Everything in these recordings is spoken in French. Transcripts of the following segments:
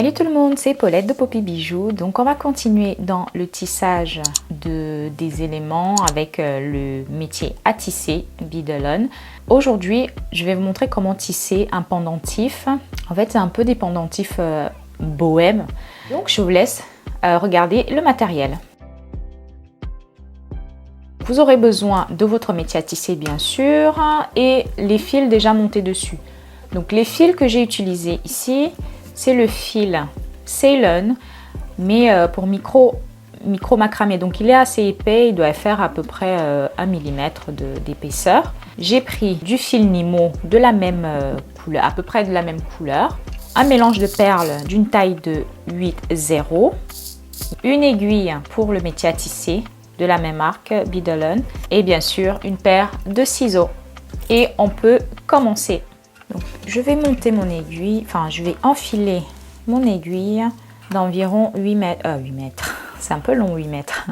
Salut tout le monde, c'est Paulette de Poppy Bijoux. Donc on va continuer dans le tissage des éléments avec le métier à tisser, beadle on. Aujourd'hui, je vais vous montrer comment tisser un pendentif. En fait, c'est un peu des pendentifs bohème. Donc je vous laisse regarder le matériel. Vous aurez besoin de votre métier à tisser bien sûr et les fils déjà montés dessus. Donc les fils que j'ai utilisés ici, c'est le fil Ceylon, mais pour micro macramé. Donc il est assez épais, il doit faire à peu près 1 mm d'épaisseur. J'ai pris du fil Nimo de la même couleur, à peu près de la même couleur. Un mélange de perles d'une taille de 8,0. Une aiguille pour le métier à tisser de la même marque, beadle on. Et bien sûr une paire de ciseaux. Et on peut commencer. Donc, je vais monter mon aiguille, enfin je vais enfiler mon aiguille d'environ 8 mètres, c'est un peu long 8 mètres.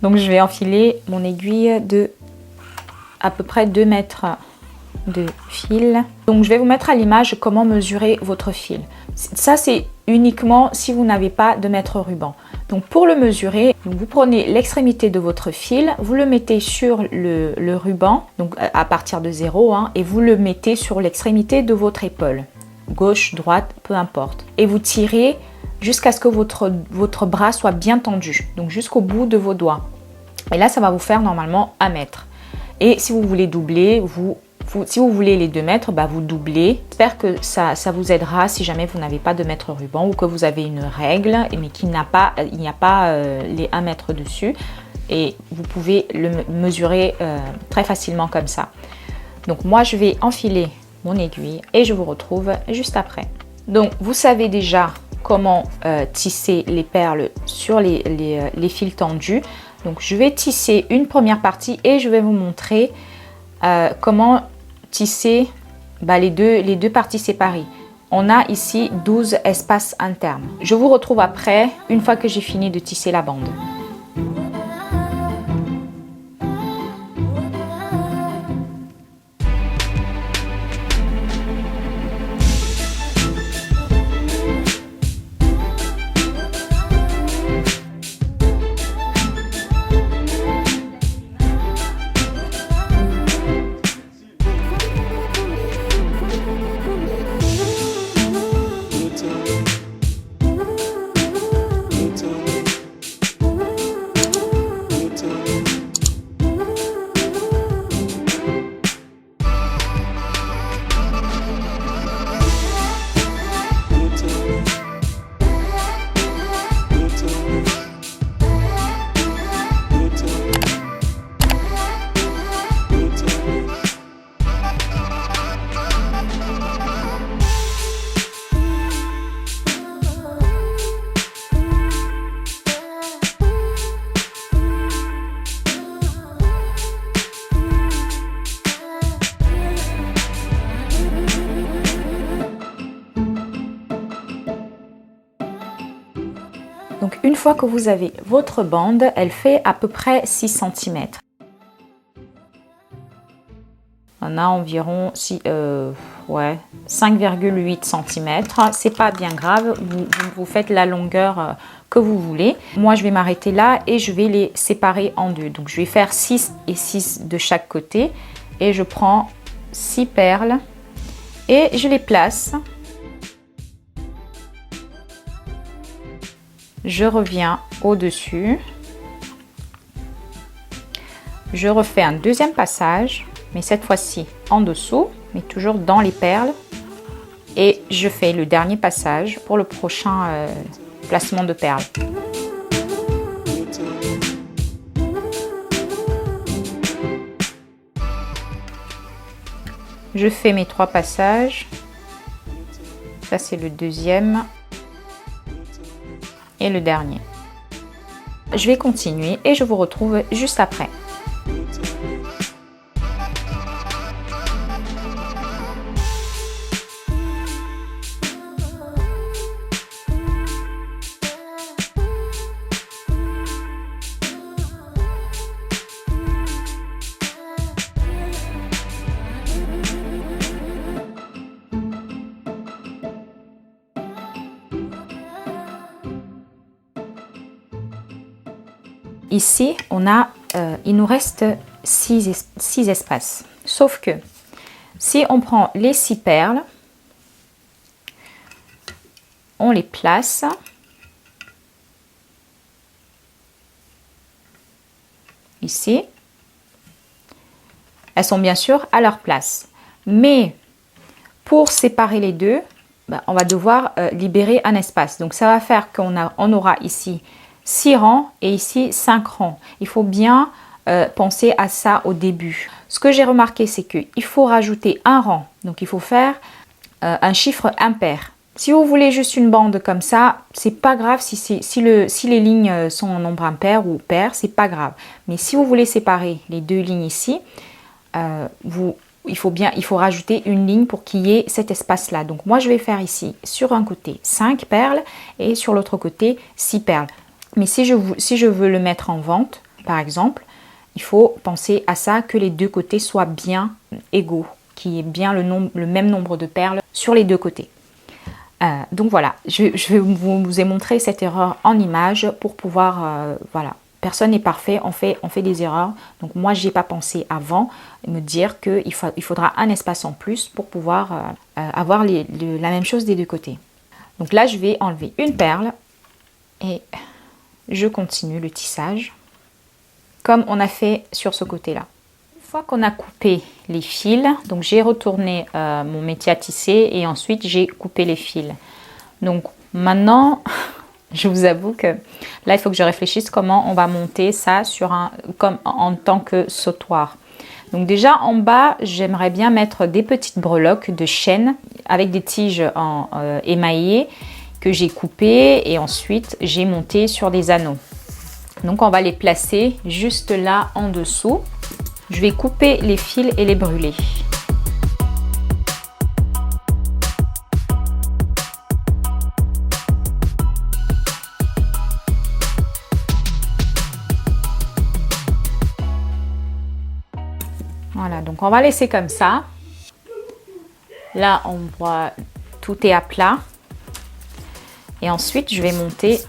Donc je vais enfiler mon aiguille de à peu près 2 mètres de fil. Donc je vais vous mettre à l'image comment mesurer votre fil. Ça c'est uniquement si vous n'avez pas de mètre ruban. Donc pour le mesurer, vous prenez l'extrémité de votre fil, vous le mettez sur le ruban, donc à partir de 0, et vous le mettez sur l'extrémité de votre épaule, gauche, droite, peu importe. Et vous tirez jusqu'à ce que votre bras soit bien tendu, donc jusqu'au bout de vos doigts. Et là, ça va vous faire normalement 1 mètre. Et si vous voulez doubler, si vous voulez les 2 mètres, vous doublez. J'espère que ça vous aidera si jamais vous n'avez pas de mètre ruban ou que vous avez une règle mais il n'y a pas les 1 mètre dessus. Et vous pouvez le mesurer très facilement comme ça. Donc moi, je vais enfiler mon aiguille et je vous retrouve juste après. Donc vous savez déjà comment tisser les perles sur les fils tendus. Donc je vais tisser une première partie et je vais vous montrer comment tisser les deux parties séparées. On a ici 12 espaces internes. Je vous retrouve après, une fois que j'ai fini de tisser la bande. Donc une fois que vous avez votre bande, elle fait à peu près 6 cm. On a environ 5,8 cm. C'est pas bien grave, vous faites la longueur que vous voulez. Moi je vais m'arrêter là et je vais les séparer en deux. Donc je vais faire 6 et 6 de chaque côté. Et je prends 6 perles et je les place. Je reviens au-dessus, je refais un deuxième passage, mais cette fois-ci en dessous, mais toujours dans les perles. Et je fais le dernier passage pour le prochain placement de perles. Je fais mes 3 passages, ça c'est le deuxième. Et le dernier. Je vais continuer et je vous retrouve juste après. ici, il nous reste 6 espaces. Sauf que si on prend les 6 perles, on les place ici. Elles sont bien sûr à leur place. Mais pour séparer les deux, on va devoir libérer un espace. Donc ça va faire qu'on aura ici 6 rangs et ici 5 rangs. Il faut bien penser à ça au début. Ce que j'ai remarqué, c'est qu'il faut rajouter un rang. Donc il faut faire un chiffre impair. Si vous voulez juste une bande comme ça, c'est pas grave si les lignes sont en nombre impair ou pair, c'est pas grave. Mais si vous voulez séparer les deux lignes ici, il faut rajouter une ligne pour qu'il y ait cet espace-là. Donc moi, je vais faire ici, sur un côté, 5 perles et sur l'autre côté, 6 perles. Mais si je veux le mettre en vente, par exemple, il faut penser à ça, que les deux côtés soient bien égaux, qu'il y ait bien le même nombre de perles sur les deux côtés. Donc voilà, je vous ai montré cette erreur en image pour pouvoir, voilà, personne n'est parfait, on fait des erreurs. Donc moi, je n'y ai pas pensé avant, me dire qu'il faudra un espace en plus pour pouvoir avoir la même chose des deux côtés. Donc là, je vais enlever une perle et je continue le tissage comme on a fait sur ce côté-là. Une fois qu'on a coupé les fils, donc j'ai retourné mon métier à tisser et ensuite j'ai coupé les fils. Donc maintenant, je vous avoue que là, il faut que je réfléchisse comment on va monter ça en tant que sautoir. Donc déjà en bas, j'aimerais bien mettre des petites breloques de chêne avec des tiges émaillées que j'ai coupées et ensuite j'ai monté sur des anneaux. Donc on va les placer juste là en dessous. Je vais couper les fils et les brûler. Voilà, donc on va laisser comme ça. Là, on voit tout est à plat. Et ensuite, je vais monter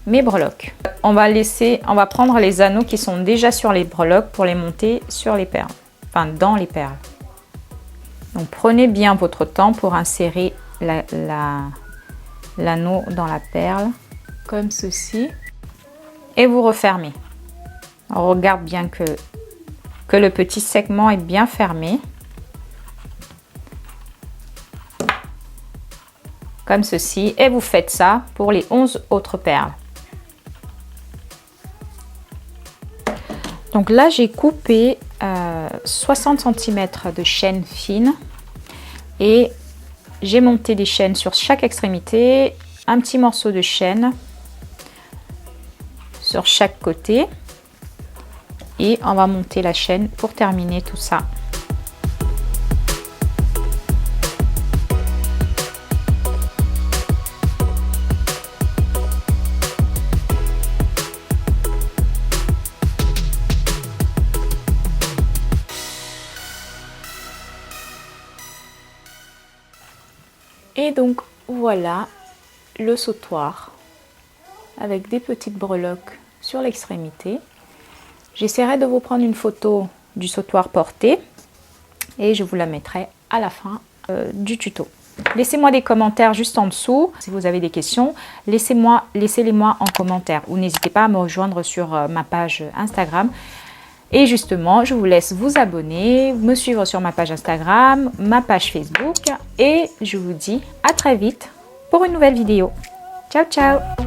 mes breloques. On va prendre les anneaux qui sont déjà sur les breloques pour les monter sur les perles, enfin dans les perles. Donc prenez bien votre temps pour insérer l'anneau dans la perle, comme ceci, et vous refermez. On regarde bien que le petit segment est bien fermé, comme ceci, et vous faites ça pour les 11 autres perles. Donc là, j'ai coupé 60 cm de chaîne fine et j'ai monté des chaînes sur chaque extrémité, un petit morceau de chaîne sur chaque côté et on va monter la chaîne pour terminer tout ça. Et donc voilà le sautoir avec des petites breloques sur l'extrémité. J'essaierai de vous prendre une photo du sautoir porté et je vous la mettrai à la fin du tuto. Laissez-moi des commentaires juste en dessous. Si vous avez des questions, laissez-les-moi en commentaire ou n'hésitez pas à me rejoindre sur ma page Instagram. Et justement, je vous laisse vous abonner, me suivre sur ma page Instagram, ma page Facebook et je vous dis à très vite pour une nouvelle vidéo. Ciao, ciao!